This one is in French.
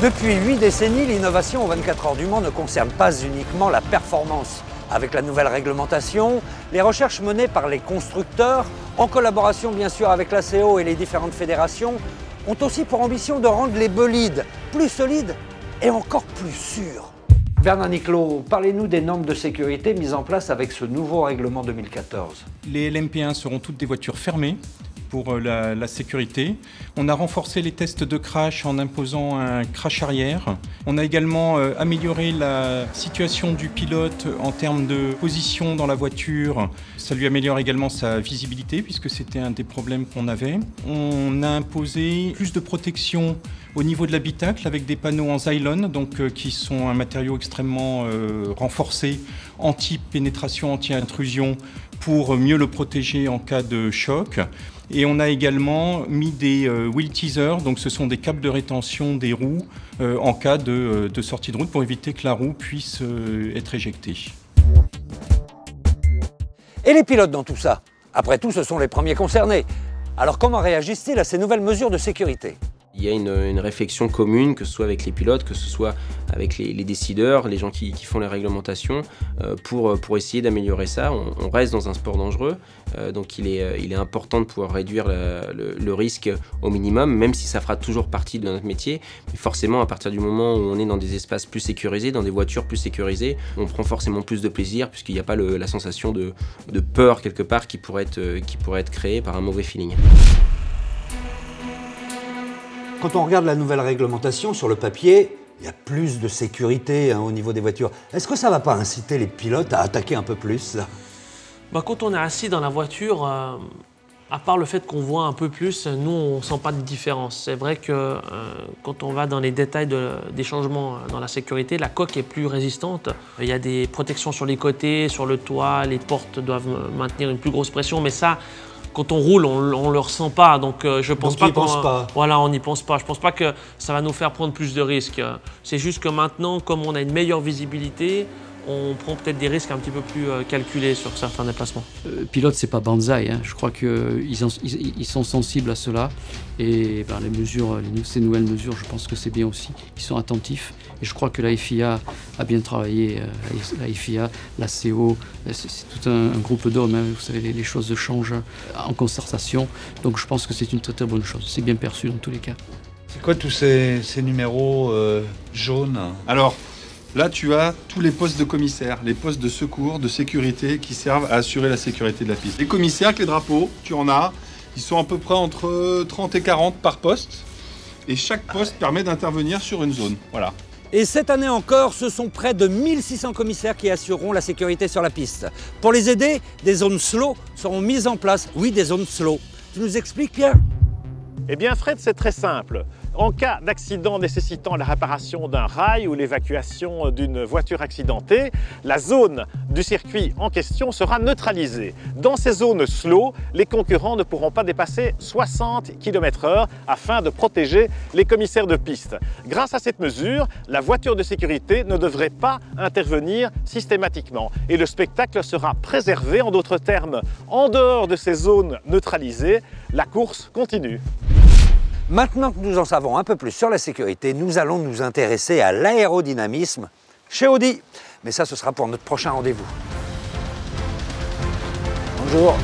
Depuis 8 décennies, l'innovation aux 24 heures du Mans ne concerne pas uniquement la performance. Avec la nouvelle réglementation, les recherches menées par les constructeurs, en collaboration bien sûr avec l'ACO et les différentes fédérations, ont aussi pour ambition de rendre les bolides plus solides et encore plus sûrs. Bernard Niclot, parlez-nous des normes de sécurité mises en place avec ce nouveau règlement 2014. Les LMP1 seront toutes des voitures fermées pour la sécurité. On a renforcé les tests de crash en imposant un crash arrière. On a également amélioré la situation du pilote en termes de position dans la voiture. Ça lui améliore également sa visibilité puisque c'était un des problèmes qu'on avait. On a imposé plus de protection au niveau de l'habitacle avec des panneaux en Zylon, donc, qui sont un matériau extrêmement renforcé, anti-pénétration, anti-intrusion, pour mieux le protéger en cas de choc. Et on a également mis des wheel teasers, donc ce sont des câbles de rétention des roues en cas de sortie de route pour éviter que la roue puisse être éjectée. Et les pilotes dans tout ça? Après tout, ce sont les premiers concernés. Alors comment réagissent-ils à ces nouvelles mesures de sécurité? Il y a une réflexion commune, que ce soit avec les pilotes, que ce soit avec les décideurs, les gens qui font les réglementations, pour essayer d'améliorer ça. On reste dans un sport dangereux, donc il est important de pouvoir réduire le risque au minimum, même si ça fera toujours partie de notre métier. Mais forcément, à partir du moment où on est dans des espaces plus sécurisés, dans des voitures plus sécurisées, on prend forcément plus de plaisir, puisqu'il n'y a pas la sensation de peur quelque part qui pourrait être créée par un mauvais feeling. Quand on regarde la nouvelle réglementation sur le papier, il y a plus de sécurité au niveau des voitures. Est-ce que ça ne va pas inciter les pilotes à attaquer un peu plus là? Quand on est assis dans la voiture, à part le fait qu'on voit un peu plus, nous on ne sent pas de différence. C'est vrai que quand on va dans les détails des changements dans la sécurité, la coque est plus résistante. Il y a des protections sur les côtés, sur le toit, les portes doivent maintenir une plus grosse pression, mais ça, quand on roule, on ne le ressent pas, donc je pense pas qu'on... Voilà, on n'y pense pas. Je ne pense pas que ça va nous faire prendre plus de risques. C'est juste que maintenant, comme on a une meilleure visibilité, on prend peut-être des risques un petit peu plus calculés sur certains déplacements. Pilote, c'est pas banzai, hein. Je crois qu'ils sont sensibles à cela. Et les mesures, ces nouvelles mesures, je pense que c'est bien aussi. Ils sont attentifs. Et je crois que la FIA a bien travaillé. La FIA, la CO, c'est tout un groupe d'hommes. Hein. Vous savez, les choses changent en concertation. Donc je pense que c'est une très très bonne chose. C'est bien perçu dans tous les cas. C'est quoi tous ces numéros jaunes? Alors, là, tu as tous les postes de commissaires, les postes de secours, de sécurité qui servent à assurer la sécurité de la piste. Les commissaires avec les drapeaux, tu en as, ils sont à peu près entre 30 et 40 par poste. Et chaque poste permet d'intervenir sur une zone. Voilà. Et cette année encore, ce sont près de 1600 commissaires qui assureront la sécurité sur la piste. Pour les aider, des zones slow seront mises en place. Oui, des zones slow. Tu nous expliques, Pierre? Eh bien, Fred, c'est très simple. En cas d'accident nécessitant la réparation d'un rail ou l'évacuation d'une voiture accidentée, la zone du circuit en question sera neutralisée. Dans ces zones slow, les concurrents ne pourront pas dépasser 60 km/h afin de protéger les commissaires de piste. Grâce à cette mesure, la voiture de sécurité ne devrait pas intervenir systématiquement et le spectacle sera préservé. En d'autres termes, en dehors de ces zones neutralisées, la course continue. Maintenant que nous en savons un peu plus sur la sécurité, nous allons nous intéresser à l'aérodynamisme chez Audi. Mais ça, ce sera pour notre prochain rendez-vous. Bonjour.